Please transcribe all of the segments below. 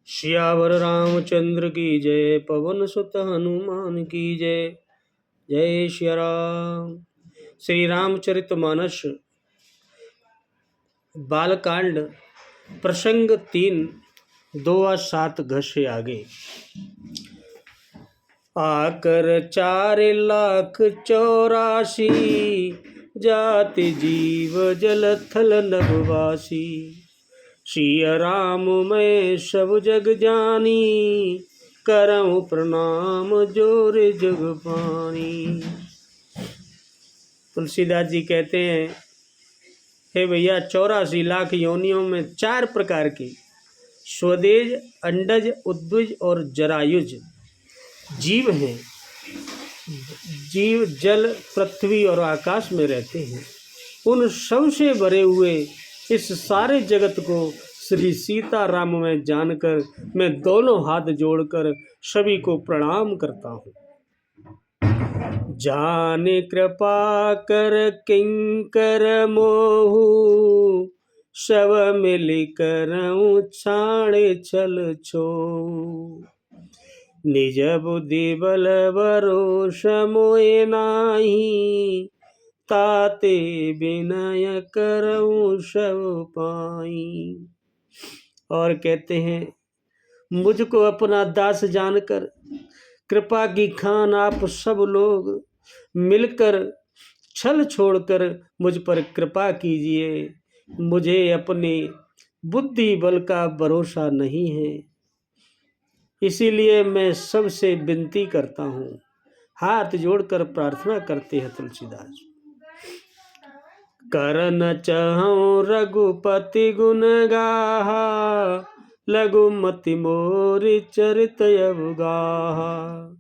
सियावर रामचंद्र की जय। पवन सुत हनुमान की जय। जय श्री राम। श्री रामचरितमानस बालकांड प्रसंग 3 2 व 7 घसे आगे। आकर 4,84,000 जाति जीव जल थल नभवासी। सिया राम मैं सब जग जानी, करऊं प्रणाम जोर जग पानी। तुलसीदास जी कहते हैं, हे भैया 84 लाख योनियों में 4 प्रकार के स्वदेज, अंडज, उद्विज और जरायुज जीव हैं। जीव जल, पृथ्वी और आकाश में रहते हैं। उन सब से भरे हुए इस सारे जगत को श्री सीताराम में जानकर मैं दोनों हाथ जोड़कर सभी को प्रणाम करता हूँ। जाने कृपा कर किंकर मोहु, सब मिल करऊं छाड़े छल छो। निज बुद्धि बल भरोसा मोए नाही, ताते विनय करऊं सब पाई। और कहते हैं, मुझको अपना दास जानकर कृपा की खान आप सब लोग मिलकर छल छोड़कर मुझ पर कृपा कीजिए। मुझे अपनी बुद्धि बल का भरोसा नहीं है, इसीलिए मैं सबसे विनती करता हूँ। हाथ जोड़कर प्रार्थना करते हैं तुलसीदास। करन चहूँ रघुपति गुण गाहा, लघुमति मोरि चरित अवगाहा।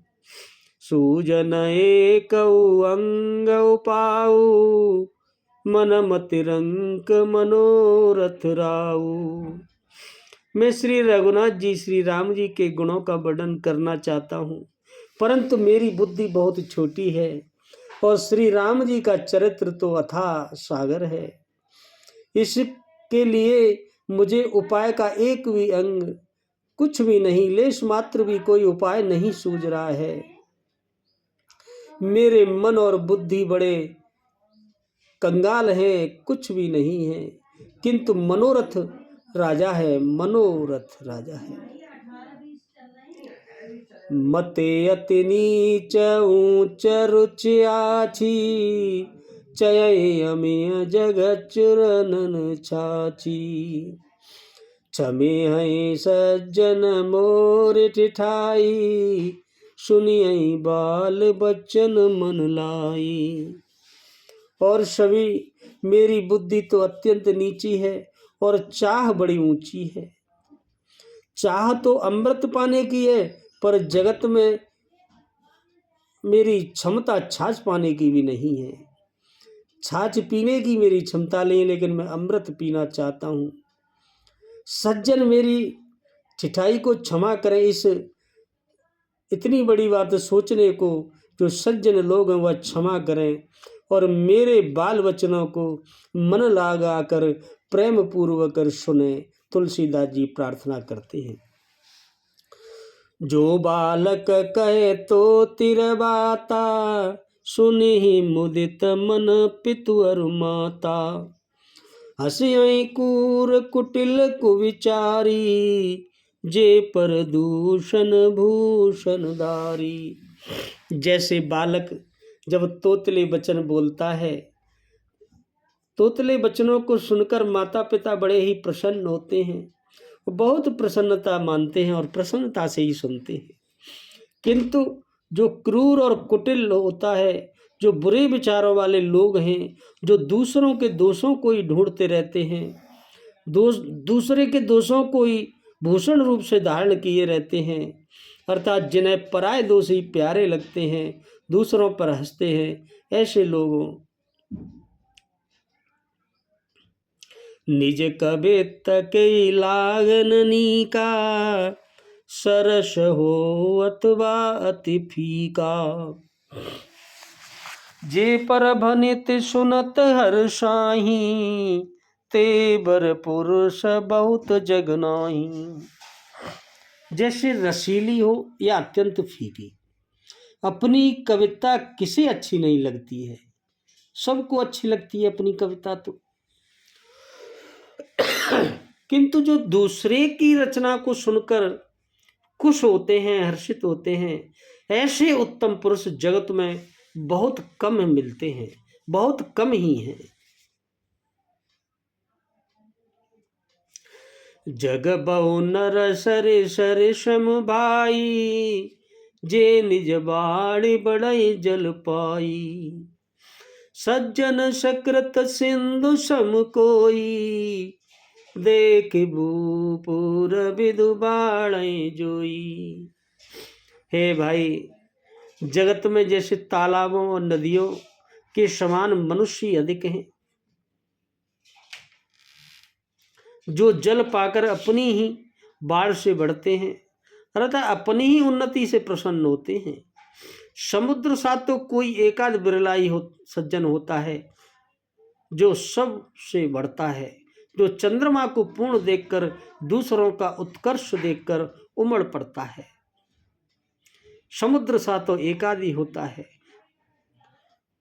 सूजन एकउ अंग पाऊ, मन मति रंक मनोरथ राऊ। मैं श्री रघुनाथ जी, श्री राम जी के गुणों का वर्णन करना चाहता हूँ, परंतु मेरी बुद्धि बहुत छोटी है और श्री राम जी का चरित्र तो अथाह सागर है। इसके लिए मुझे उपाय का एक भी अंग, कुछ भी नहीं, लेश मात्र भी कोई उपाय नहीं सूझ रहा है। मेरे मन और बुद्धि बड़े कंगाल हैं, कुछ भी नहीं है, किंतु मनोरथ राजा है, मनोरथ राजा है। मते अति नीच ऊंच रुचि आछी, चय अमिय जगत चुरनन छाची। छमे हैं सज्जन मोर ठिठाई, सुनियई बाल बच्चन मन लाई। और सभी, मेरी बुद्धि तो अत्यंत नीची है और चाह बड़ी ऊंची है। चाह तो अमृत पाने की है, पर जगत में मेरी क्षमता छाछ पाने की भी नहीं है। छाछ पीने की मेरी क्षमता नहीं, लेकिन मैं अमृत पीना चाहता हूँ। सज्जन मेरी ठिठाई को क्षमा करें। इस इतनी बड़ी बात सोचने को जो सज्जन लोग हैं वह क्षमा करें और मेरे बाल वचनों को मन लगा कर प्रेम पूर्वक सुने। तुलसीदास जी प्रार्थना करते हैं। जो बालक कहे तो तिरबाता, सुनि मुदित मन पितु और माता। हसियई कूर कुटिल कुविचारी, जे पर दूषण भूषण धारी। जैसे बालक जब तोतले वचन बोलता है, तोतले वचनों को सुनकर माता पिता बड़े ही प्रसन्न होते हैं, वो बहुत प्रसन्नता मानते हैं और प्रसन्नता से ही सुनते हैं। किंतु जो क्रूर और कुटिल होता है, जो बुरे विचारों वाले लोग हैं, जो दूसरों के दोषों को ही ढूंढते रहते हैं, दूसरे के दोषों को ही भूषण रूप से धारण किए रहते हैं, अर्थात जिन्हें पराये दोष ही प्यारे लगते हैं, दूसरों पर हंसते हैं, ऐसे लोगों निज कबित के लागन का, सरस हो अथवा अति फीका। जे पर भनित सुनत हर साही, ते बर पुरुष बहुत जग नाही। जैसे रसीली हो या अत्यंत फीकी। अपनी कविता किसे अच्छी नहीं लगती है, सबको अच्छी लगती है अपनी कविता तो। किंतु जो दूसरे की रचना को सुनकर खुश होते हैं, हर्षित होते हैं, ऐसे उत्तम पुरुष जगत में बहुत कम मिलते हैं, बहुत कम ही हैं। जग बहु नर सरे सरे सम भाई, जे निज बाड़ी बड़ई जल पाई। सज्जन सकृत सिंधु सम कोई, देख भूपुर विदु बाड़ई जोई। हे भाई, जगत में जैसे तालाबों और नदियों के समान मनुष्य अधिक हैं, जो जल पाकर अपनी ही बाढ़ से बढ़ते हैं, अर्थात अपनी ही उन्नति से प्रसन्न होते हैं। समुद्र सा तो कोई एकाध बिरला ही सज्जन होता है जो सब से बढ़ता है, जो चंद्रमा को पूर्ण देखकर दूसरों का उत्कर्ष देखकर उमड़ पड़ता है। समुद्र सा तो एकाध ही होता है।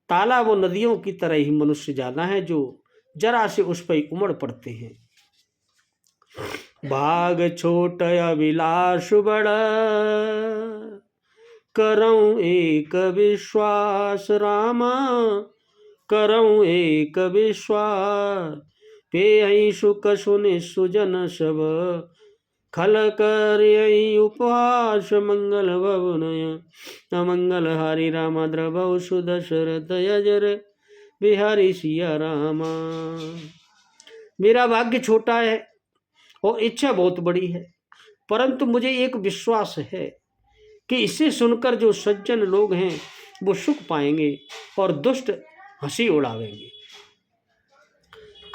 तालाब व नदियों की तरह ही मनुष्य जाना है, जो जरा से उस पर उमड़ पड़ते हैं। भाग छोट अभिलाष बड़, करऊं एक विश्वास रामा, करऊं एक विश्वास। पे सुख सुनि सुजन सब, खल कर उपहास। मंगल भवनय अमंगल हरि राम, द्रवौ सुदशरथ यजर बिहारी सिया रामा। मेरा भाग्य छोटा है और इच्छा बहुत बड़ी है, परंतु मुझे एक विश्वास है कि इसे सुनकर जो सज्जन लोग हैं वो सुख पाएंगे और दुष्ट हंसी उड़ावेंगे।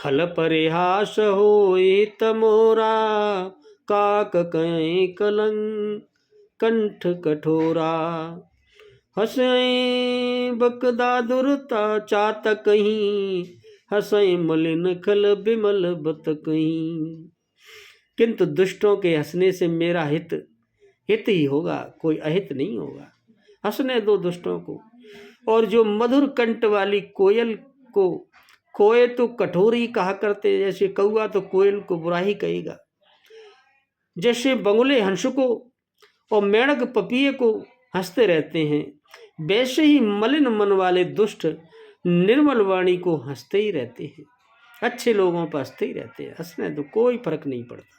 खल परिहास होए तमोरा, काक कहीं कलंक कंठ कठोरा। हंसई बकदादुरता चातक कहीं, हंसई मलिन खल बिमल बत कहीं। किंतु दुष्टों के हंसने से मेरा हित हित ही होगा, कोई अहित नहीं होगा। हंसने दो दुष्टों को। और जो मधुर कंठ वाली कोयल को कोए तो कठोरी कहा करते, जैसे कौआ तो कोयल को बुरा ही कहेगा, जैसे बगुले हंस को और मेढक पपीहे को हंसते रहते हैं, वैसे ही मलिन मन वाले दुष्ट निर्मल वाणी को हंसते ही रहते हैं, अच्छे लोगों पर हंसते ही रहते हैं। हंसने तो कोई फर्क नहीं पड़ता।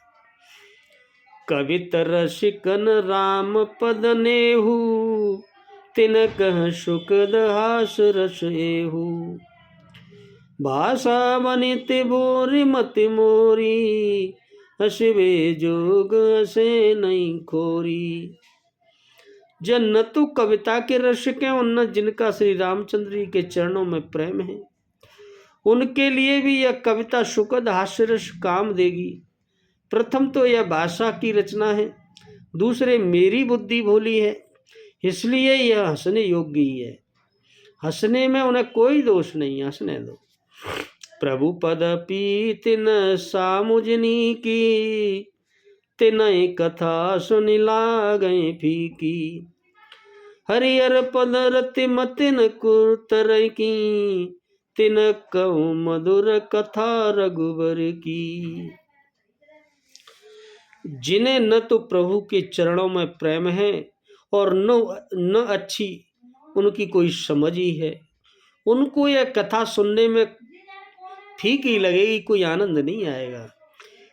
कवित रसिकन राम पद नेहू, तिन कह सुखद हास रस एहू। भाषा बनित बोरी मति मोरी, हसवे जोग हसे नहीं खोरी। जन न तो कविता के रसिक हैं और न जिनका श्री रामचंद्र जी के चरणों में प्रेम है, उनके लिए भी यह कविता सुखद हास्य रस काम देगी। प्रथम तो यह भाषा की रचना है, दूसरे मेरी बुद्धि भोली है, इसलिए यह हंसने योग्य ही है। हंसने में उन्हें कोई दोष नहीं, हंसने दो। प्रभु पद पी तिन सामुजनी की, तिन कथा सुनि लागै फीकी। हरिहर पद रति मतिन कुतर की, तिन कहूँ मधुर कथा रघुबर की। जिन्हें न तो प्रभु के चरणों में प्रेम है और न अच्छी उनकी कोई समझ ही है, उनको यह कथा सुनने में फीकी लगेगी, कोई आनंद नहीं आएगा।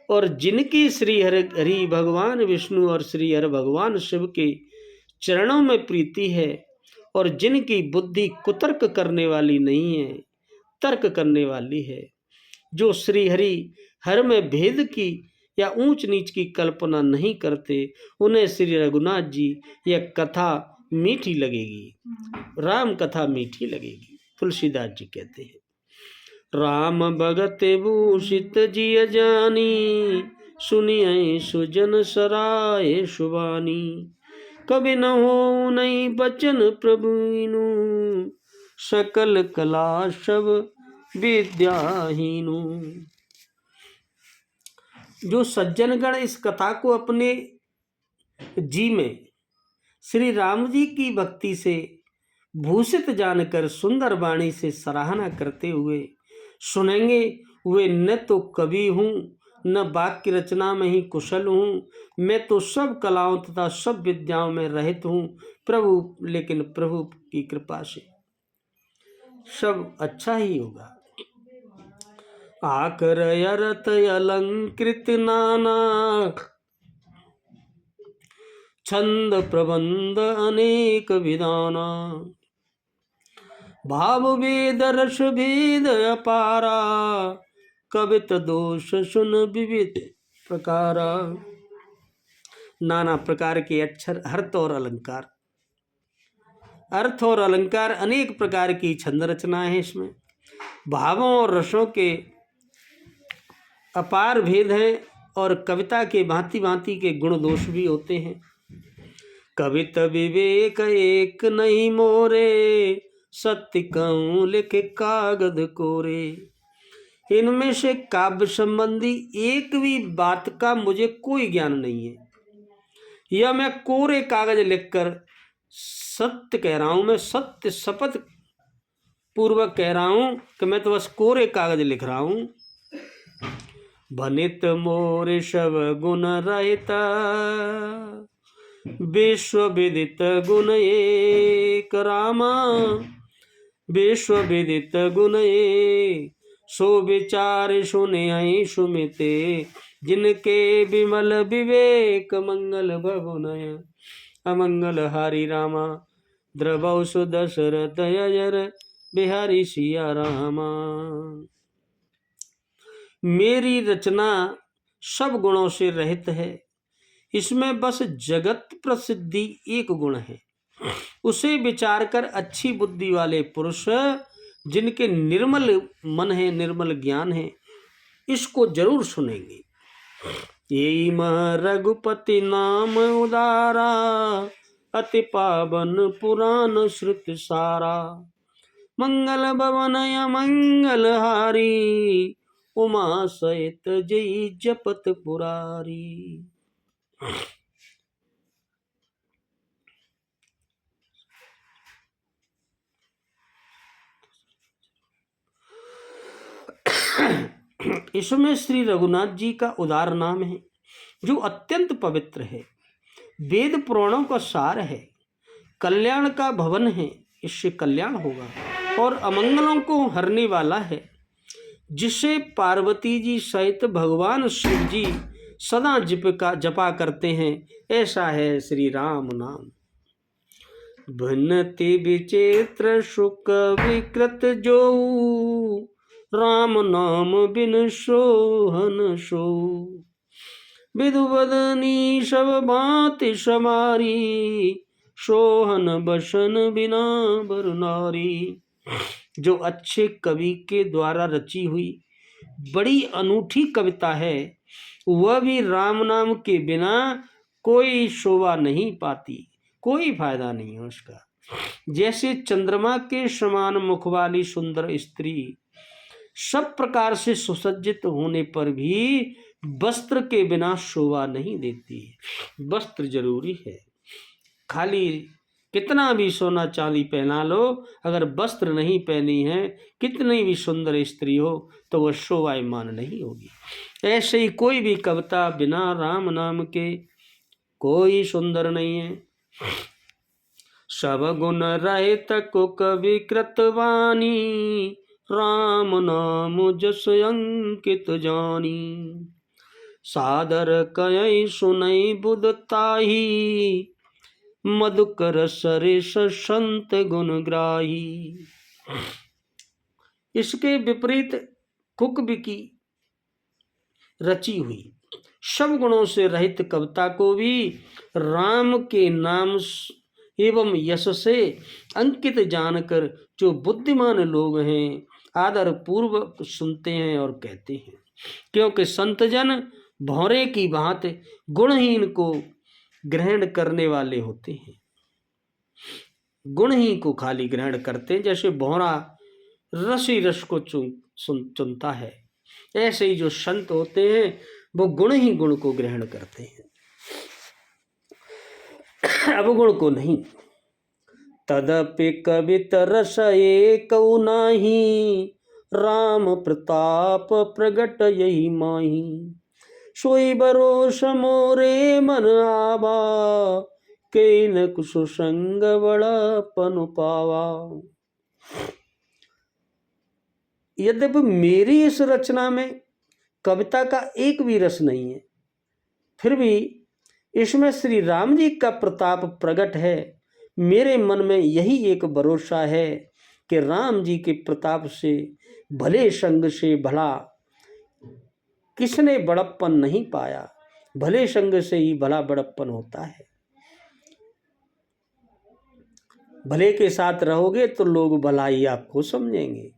और जिनकी श्री हरि भगवान विष्णु और श्री हरि भगवान शिव के चरणों में प्रीति है और जिनकी बुद्धि कुतर्क करने वाली नहीं है, तर्क करने वाली है, जो श्री हर में भेद की या ऊंच नीच की कल्पना नहीं करते, उन्हें श्री रघुनाथ जी यह कथा मीठी लगेगी, राम कथा मीठी लगेगी। तुलसीदास जी कहते हैं, राम भगत भूषित जिय जानी, सुनिए सुजन सराय सुबानी। कभी न हो नहीं बचन प्रभुनु, सकल कला सब विद्याहीनु। जो सज्जनगण इस कथा को अपने जी में श्री राम जी की भक्ति से भूषित जानकर सुंदर वाणी से सराहना करते हुए सुनेंगे। वे न तो कवि हूँ, न वाक्य रचना में ही कुशल हूँ, मैं तो सब कलाओं तथा सब विद्याओं में रहित हूँ प्रभु, लेकिन प्रभु की कृपा से सब अच्छा ही होगा। आकर अरत अलंकृत नाना छंद प्रबंध अनेक विधाना, भाव वेद रस भेद अपारा, कवित दोष सुन विविध प्रकारा। नाना प्रकार के अक्षर, अर्थ और अलंकार, अर्थ और अलंकार अनेक प्रकार की छंद रचनाएं हैं। इसमें भावों और रसों के अपार भेद हैं और कविता के भांति भांति के गुण दोष भी होते हैं। कवित विवेक एक नहीं मोरे, सत्य कहूँ लिखे कागज कोरे। इनमें से काव्य संबंधी एक भी बात का मुझे कोई ज्ञान नहीं है। यह मैं कोरे कागज लिखकर सत्य कह रहा हूं, मैं सत्य शपथ पूर्वक कह रहा हूं कि मैं तो बस कोरे कागज लिख रहा हूं। भनित मोर सब गुण रहता, विश्व विदित गुण एक रामा, विश्व विदित गुण एक। सो विचार सुने सुमिते, जिनके विमल विवेक मंगल भवनय। अमंगल हारी रामा, द्रवौ सुदशरथ अजर बिहारी सिया रामा। मेरी रचना सब गुणों से रहित है, इसमें बस जगत प्रसिद्धि एक गुण है। उसे विचार कर अच्छी बुद्धि वाले पुरुष, जिनके निर्मल मन है, निर्मल ज्ञान है, इसको जरूर सुनेंगे। यही रघुपति नाम उदारा, अति पावन पुराण श्रुत सारा। मंगल भवन मंगल हारी, उमा सहित जय जपत पुरारी। इसमें श्री रघुनाथ जी का उदार नाम है, जो अत्यंत पवित्र है, वेद पुराणों का सार है, कल्याण का भवन है, इससे कल्याण होगा, और अमंगलों को हरने वाला है, जिसे पार्वती जी सहित भगवान शिव जी सदा जपा करते हैं। ऐसा है श्री राम नाम। भिन्नति विचित्र सुख विकृत जो, राम नाम बिन सोहन सो। विधु बदनी सब भांति समारी, सोहन बसन बिना बर नारी। जो अच्छे कवि के द्वारा रची हुई बड़ी अनूठी कविता है, वह भी राम नाम के बिना कोई शोभा नहीं पाती, कोई फायदा नहीं है उसका। जैसे चंद्रमा के समान मुख वाली सुंदर स्त्री सब प्रकार से सुसज्जित होने पर भी वस्त्र के बिना शोभा नहीं देती। वस्त्र जरूरी है, खाली कितना भी सोना चांदी पहना लो, अगर वस्त्र नहीं पहनी है, कितनी भी सुंदर स्त्री हो, तो वह शोभायमान नहीं होगी। ऐसे ही कोई भी कविता बिना राम नाम के कोई सुंदर नहीं है। सब गुण रहित को कवि कृतवानी, राम नाम जस अंकित जानी। सादर कय सुनई बुध ताही, मधुकर सरेश संत गुण ग्राही। इसके विपरीत कुकवि की रची हुई सब गुणों से रहित कविता को भी राम के नाम एवं यश से अंकित जानकर जो बुद्धिमान लोग हैं, आदर पूर्वक सुनते हैं और कहते हैं। क्योंकि संतजन भौरे की भांति गुणहीन को ग्रहण करने वाले होते हैं, गुण ही को खाली ग्रहण करते हैं। जैसे भौरा रसी रस को चुनता है, ऐसे ही जो संत होते हैं वो गुण ही गुण को ग्रहण करते हैं। अवगुण को नहीं। तदपि कवित रस एकौ नाही, राम प्रताप प्रगट यही माही। सोई बरोस मोरे मन आवा, के न कुछ संग बड़ापन पावा। यद्यपि मेरी इस रचना में कविता का एक भी रस नहीं है, फिर भी इसमें श्री राम जी का प्रताप प्रकट है। मेरे मन में यही एक भरोसा है कि राम जी के प्रताप से, भले संग से भला किसने बड़प्पन नहीं पाया। भले संग से ही भला बड़प्पन होता है। भले के साथ रहोगे तो लोग भलाई आपको समझेंगे।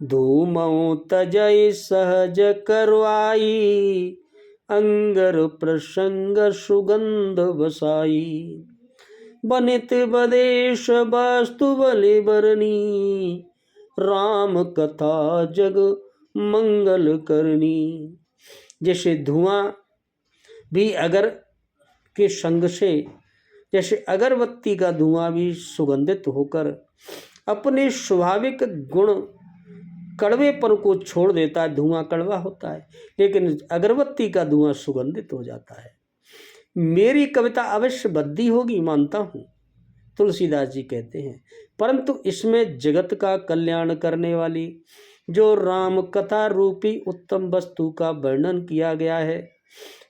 धूमऊ तजय सहज करवाई, अंगर प्रसंग सुगंध बसाई। बनित बदेश वास्तु बलि बरनी, राम कथा जग मंगल करनी। जैसे धुआं भी अगर के संग से, जैसे अगरबत्ती का धुआं भी सुगंधित होकर अपने स्वाभाविक गुण कड़वेपन को छोड़ देता है। धुआं कड़वा होता है, लेकिन अगरबत्ती का धुआं सुगंधित हो जाता है। मेरी कविता अवश्य बद्दी होगी, मानता हूँ, तुलसीदास जी कहते हैं, परंतु इसमें जगत का कल्याण करने वाली जो राम कथा रूपी उत्तम वस्तु का वर्णन किया गया है,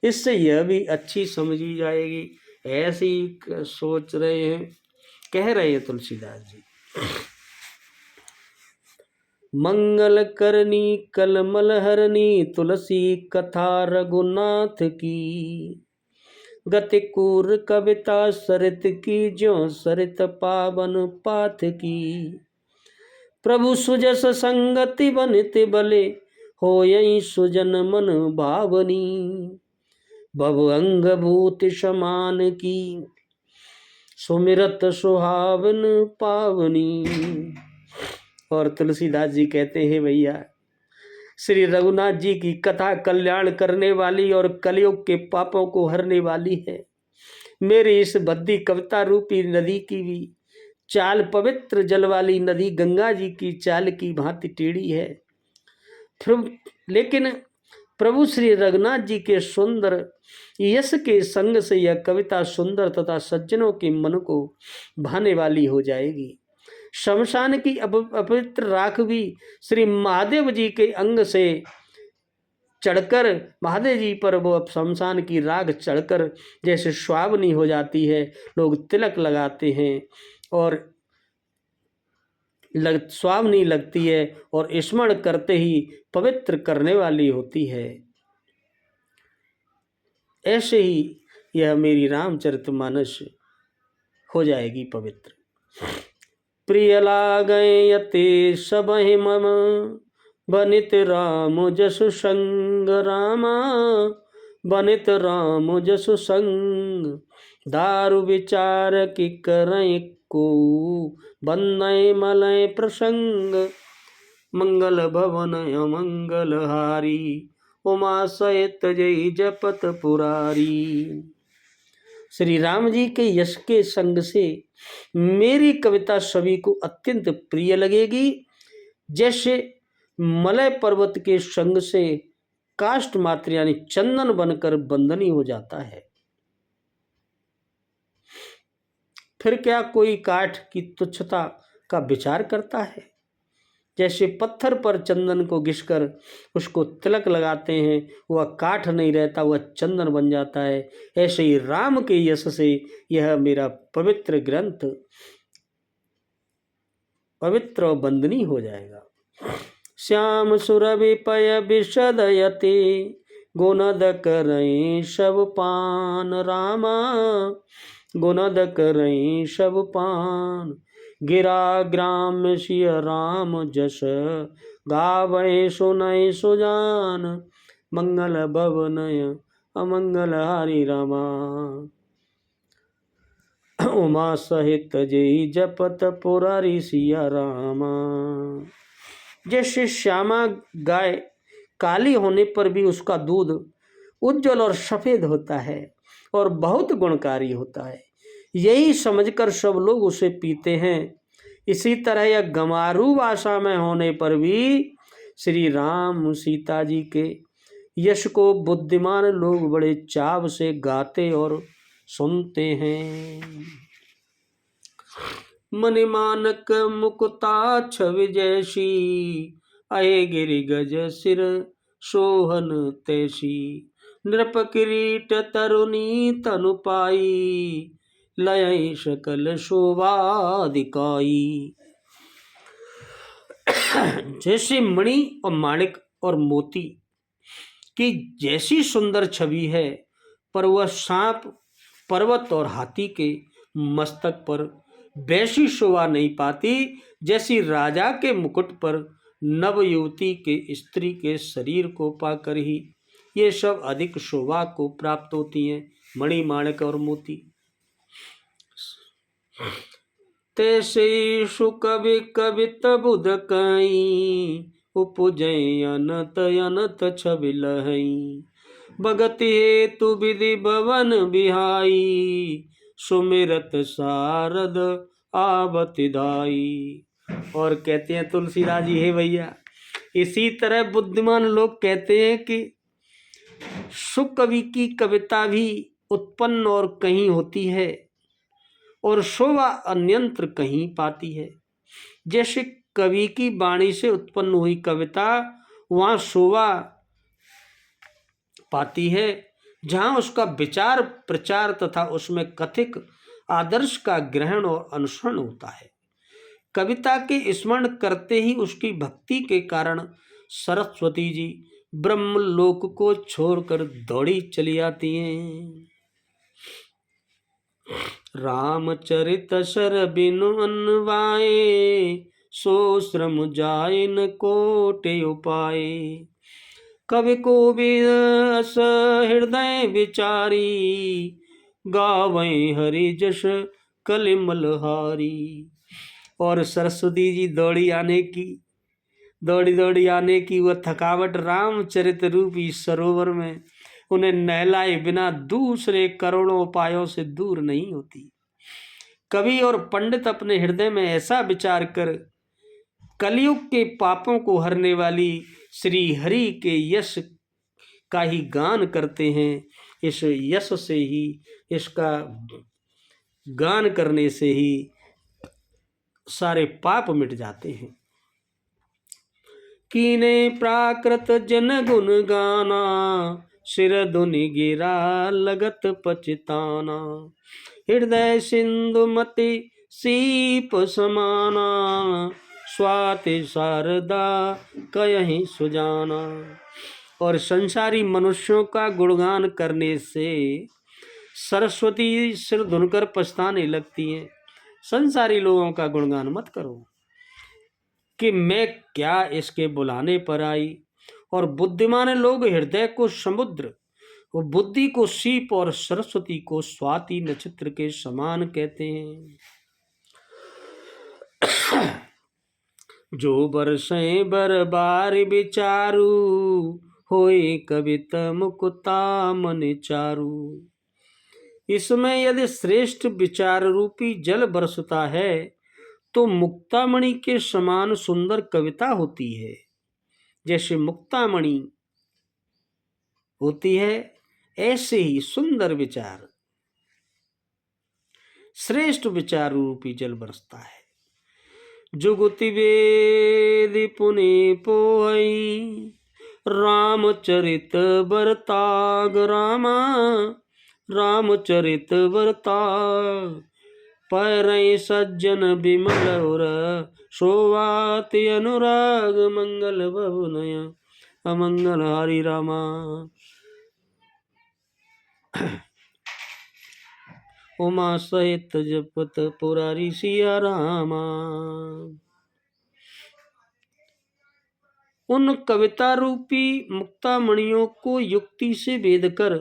इससे यह भी अच्छी समझी जाएगी। ऐसी सोच रहे हैं, कह रहे हैं तुलसीदास जी। मंगल करनी कलमल हरनी, तुलसी कथा रघुनाथ की। गति कूर कविता सरित की, ज्यों सरित पावन पाथ की। प्रभु सुजस संगति बनित बले, होयहि सुजन मन भावनी। भव अंग भूत समान की, सुमिरत सुहावन पावनी। और तुलसीदास जी कहते हैं, भैया श्री रघुनाथ जी की कथा कल्याण करने वाली और कलयुग के पापों को हरने वाली है। मेरी इस बद्दी कविता रूपी नदी की भी चाल पवित्र जल वाली नदी गंगा जी की चाल की भांति टेढ़ी है, लेकिन प्रभु श्री रघुनाथ जी के सुंदर यश के संग से यह कविता सुंदर तथा सज्जनों के मन को भाने वाली हो जाएगी। शमशान की अपवित्र राख भी श्री महादेव जी के अंग से चढ़कर, महादेव जी पर वो शमशान की राख चढ़कर जैसे सुहावनी हो जाती है। लोग तिलक लगाते हैं और सुहावनी लगती है और स्मरण करते ही पवित्र करने वाली होती है। ऐसे ही यह मेरी रामचरितमानस हो जाएगी पवित्र। प्रिय लागय यते सबहि मम, बनित राम जसु संग रामा। बनित राम जसु संग, दारु विचार की करय को। बंदय मलय प्रसंग, मंगल भवन अमंगल हारी। उमा सहित जय जपत पुरारी। श्री राम जी के यश के संग से मेरी कविता सभी को अत्यंत प्रिय लगेगी, जैसे मलय पर्वत के संग से काष्ठ मात्र यानी चंदन बनकर बंदनी हो जाता है। फिर क्या कोई काठ की तुच्छता का विचार करता है? जैसे पत्थर पर चंदन को घिसकर उसको तिलक लगाते हैं, वह काठ नहीं रहता, वह चंदन बन जाता है। ऐसे ही राम के यश से यह मेरा पवित्र ग्रंथ पवित्र और बंदनी हो जाएगा। श्याम सुरभि पय विशदयते, गुणद करई सब पान रामा। गुणद करई सब पान, गिरा ग्राम सिय राम जस। गावै सुनय सुजान, मंगल भवनय अमंगल हरि रामा। उमा सहित जय जपत पुरारी सिया रामा। जैसे श्यामा गाय काली होने पर भी उसका दूध उज्जवल और सफेद होता है और बहुत गुणकारी होता है, यही समझकर सब लोग उसे पीते हैं। इसी तरह यह गंवारू भाषा में होने पर भी श्री राम सीता जी के यश को बुद्धिमान लोग बड़े चाव से गाते और सुनते हैं। मणिमानक मुकुता छवि जैसी, अये गिरि गज सिर सोहन तैसी। नृप किरीट तरुणी तनु पाई, लय सकल शोभा दिखाई। जैसे मणि और माणिक और मोती की जैसी सुंदर छवि है, पर वह सांप, पर्वत और हाथी के मस्तक पर वैसी शोभा नहीं पाती जैसी राजा के मुकुट पर नव युवती के स्त्री के शरीर को पाकर ही ये सब अधिक शोभा को प्राप्त होती हैं, मणि माणिक और मोती। तैसे सुकवि कवित बुध कई, उपजय अनत अनत छवि लहई। भगत हेतु विधि भवन बिहाई, सुमिरत सारद आवत धाई। और कहते हैं तुलसीदास जी, हे भैया, इसी तरह बुद्धिमान लोग कहते हैं कि सुकवि की कविता भी उत्पन्न और कहीं होती है और शोभा अन्यंत्र कहीं पाती है। जैसे कवि की वाणी से उत्पन्न हुई कविता वहाँ शोभा पाती है जहाँ उसका विचार प्रचार तथा उसमें कथित आदर्श का ग्रहण और अनुसरण होता है। कविता के स्मरण करते ही उसकी भक्ति के कारण सरस्वती जी ब्रह्मलोक को छोड़कर दौड़ी चली आती हैं। रामचरित सर बिनु अनवाए, सो श्रम जाय न कोटि उपाय। कवि को विरस हृदय विचारी, गावै हरि जस कलिमलहारी। और सरस्वती जी दौड़ी आने की वह थकावट रामचरित रूपी सरोवर में उन्हें नहलाए बिना दूसरे करोड़ों उपायों से दूर नहीं होती। कवि और पंडित अपने हृदय में ऐसा विचार कर कलयुग के पापों को हरने वाली श्री हरि के यश का ही गान करते हैं। इस यश से ही, इसका गान करने से ही सारे पाप मिट जाते हैं। कीने प्राकृत जन गुण गाना, सिर धुनि गिरा लगत पछताना। हृदय सिंधु मति सीप समाना, स्वाति शारदा कयहि सुजाना। और संसारी मनुष्यों का गुणगान करने से सरस्वती सिर धुनकर पछताने लगती हैं। संसारी लोगों का गुणगान मत करो कि मैं क्या इसके बुलाने पर आई। और बुद्धिमान लोग हृदय को समुद्र, वो बुद्धि को सीप और सरस्वती को स्वाति नक्षत्र के समान कहते हैं। जो बरसें बर बार विचारू, होए कवित मुकुता मन चारू। इसमें यदि श्रेष्ठ विचार रूपी जल बरसता है तो मुक्तामणि के समान सुंदर कविता होती है। जैसे मुक्तामणि होती है ऐसे ही सुंदर विचार, श्रेष्ठ विचार रूपी जल बरसता है। जुगति वेद पुने पोई, रामचरित बरताग रामा। रामचरित बरताग, पैरई सज्जन विमल उर, शोभाति अनुराग मंगल भवनय अमंगल हरि रामा। उमा सहित जपत पुरारी सिया रामा। उन कविता रूपी मुक्तामणियों को युक्ति से भेद कर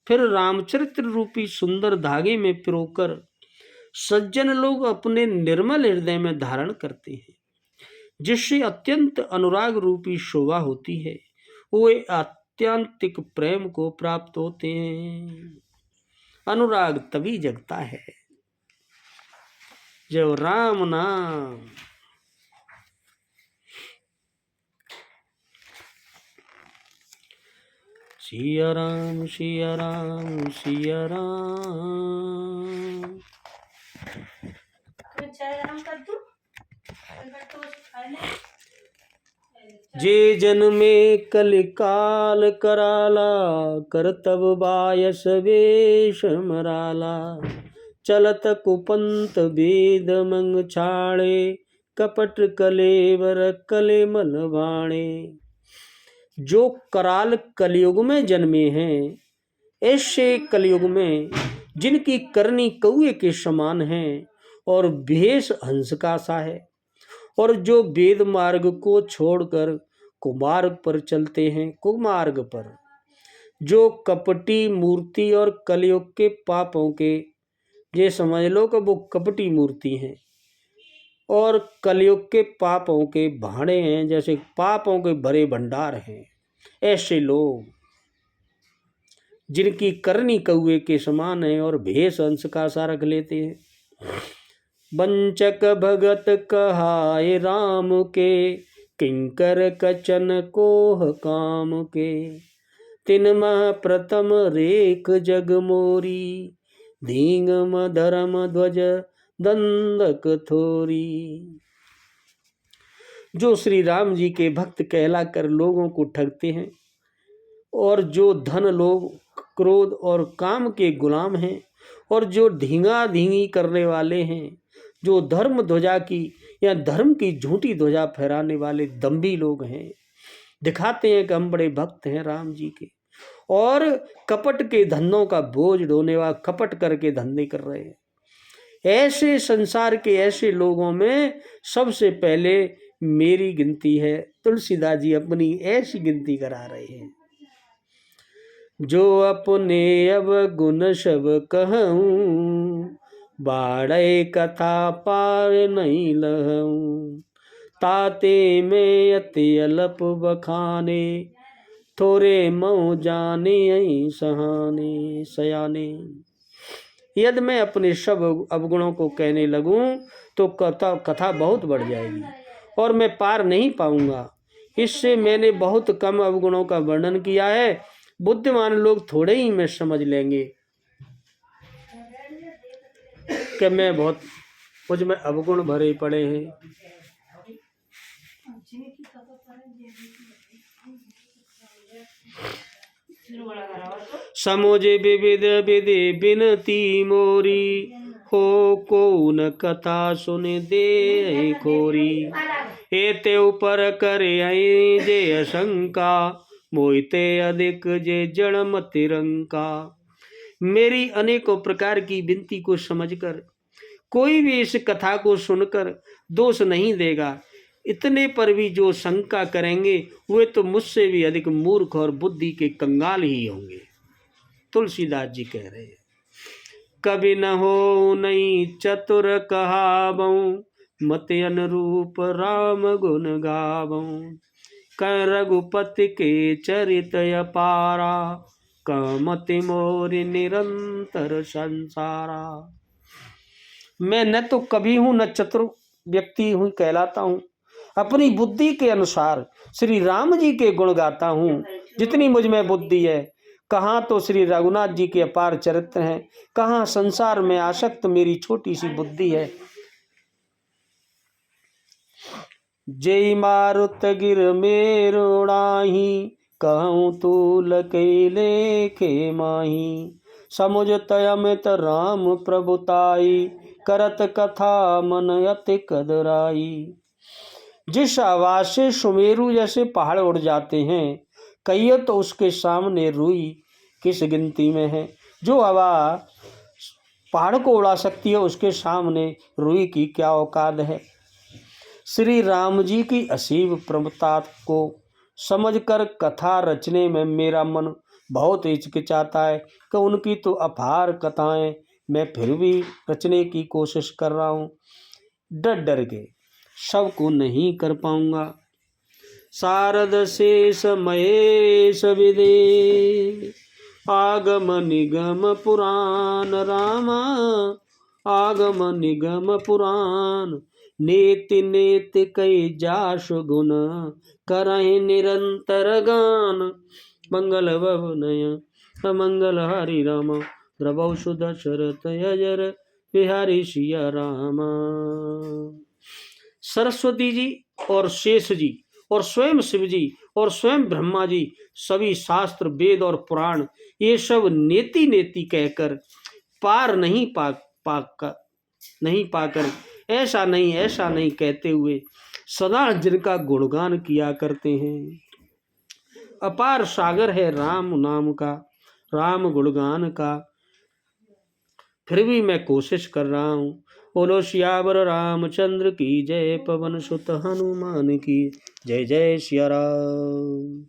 फिर रामचरित्र रूपी सुंदर धागे में पिरोकर सज्जन लोग अपने निर्मल हृदय में धारण करते हैं, जिससे अत्यंत अनुराग रूपी शोभा होती है। वे आत्यंतिक प्रेम को प्राप्त होते हैं। अनुराग तभी जगता है जब राम नाम। सिया राम सिया राम सिया राम। जे जन्मे कलिकाल कराला, करतब बायस वेश मराला। चलत कुपंत वेद मंग छाड़े, कपट कलेवर कलेमल बाणे। जो कराल कलयुग में जन्मे हैं, ऐसे कलयुग में जिनकी करनी कौए के समान है और भेष हंस का सा है, और जो वेद मार्ग को छोड़कर कुमार्ग पर चलते हैं, कुमार्ग पर, जो कपटी मूर्ति और कलयुग के पापों के, ये समझ लो कि वो कपटी मूर्ति हैं और कलयुग के पापों के भाड़े हैं, जैसे पापों के भरे भंडार हैं। ऐसे लोग जिनकी करनी कौए के समान है और भेष हंस का सा रख लेते हैं। वंचक भगत कहाए राम के, किंकर कचन कोह काम के। तिनमह प्रथम रेख जग मोरी, धींगम धर्म ध्वज दंडक थोरी। जो श्री राम जी के भक्त कहलाकर लोगों को ठगते हैं और जो धन लोभ क्रोध और काम के गुलाम हैं और जो धींगा धींगी करने वाले हैं, जो धर्म ध्वजा की या धर्म की झूठी ध्वजा फहराने वाले दम्भी लोग हैं, दिखाते हैं कि हम बड़े भक्त हैं राम जी के, और कपट के धंधों का बोझ ढोने वाला कपट करके धंधे कर रहे हैं। ऐसे संसार के ऐसे लोगों में सबसे पहले मेरी गिनती है। तुलसीदास जी अपनी ऐसी गिनती करा रहे हैं। जो अपने अब गुण सब कहूँ, बाड़े कथा पार नहीं लहूँ। ताते में अति अलप बखाने, थोड़े मऊ जाने सहाने सयाने। यदि मैं अपने सब अवगुणों को कहने लगूं तो कथा बहुत बढ़ जाएगी और मैं पार नहीं पाऊंगा। इससे मैंने बहुत कम अवगुणों का वर्णन किया है। बुद्धिमान लोग थोड़े ही में समझ लेंगे कि मैं बहुत मुझ में अवगुण भरे पड़े हैं। समोजे विविध विधि बिनती मोरी, हो को न कथा सुन दे खोरी। एते ऊपर करे आई जे शंका, मोहिते अधिक जे जड़ मति रंका। मेरी अनेकों प्रकार की विनती को समझकर कोई भी इस कथा को सुनकर दोष नहीं देगा। इतने पर भी जो शंका करेंगे वे तो मुझसे भी अधिक मूर्ख और बुद्धि के कंगाल ही होंगे। तुलसीदास जी कह रहे हैं, कभी न हो नहीं चतुर कहावऊं, मत अनुरूप राम गुण गावऊं। कर रघुपति के चरित अपारा, कमति मोर निरंतर संसारा। मैं न तो कभी हूँ न चतुर व्यक्ति हूँ कहलाता हूँ, अपनी बुद्धि के अनुसार श्री राम जी के गुण गाता हूँ जितनी मुझ में बुद्धि है। कहाँ तो श्री रघुनाथ जी के अपार चरित्र हैं, कहाँ संसार में आसक्त मेरी छोटी सी बुद्धि है। जय मारुत गिर मेरोड़ाही, कहूँ तूल के लेखे माही। समुझ तयमित राम प्रभुताई, करत कथा मन अति कदराई। जिस आवाज से सुमेरु जैसे पहाड़ उड़ जाते हैं, कहिए तो उसके सामने रुई किस गिनती में है। जो हवा पहाड़ को उड़ा सकती है उसके सामने रुई की क्या औकात है। श्री राम जी की असीम प्रभुता को समझकर कथा रचने में मेरा मन बहुत हिचकिचाता है कि उनकी तो अपार कथाएं मैं फिर भी रचने की कोशिश कर रहा हूँ। डर डर के सबको नहीं कर पाऊंगा। शारद शेष महेश विदे, आगम निगम पुराण रामा, आगम निगम पुराण। नेति नेति कई जाश गुण, करहि निरंतर गान। मंगल भवनय मंगल हरि राम, द्रवौ सुदशरथ अजर बिहारी सिया रामा। सरस्वती जी और शेष जी और स्वयं शिव जी और स्वयं ब्रह्मा जी, सभी शास्त्र वेद और पुराण ये सब नेति नेति कहकर पार नहीं नहीं पाकर ऐसा नहीं कहते हुए सदा जिनका गुणगान किया करते हैं। अपार सागर है राम नाम का, राम गुणगान का, फिर भी मैं कोशिश कर रहा हूँ। बोलो सियावर रामचंद्र की जय, पवन सुत हनुमान की जय। जय सिया राम।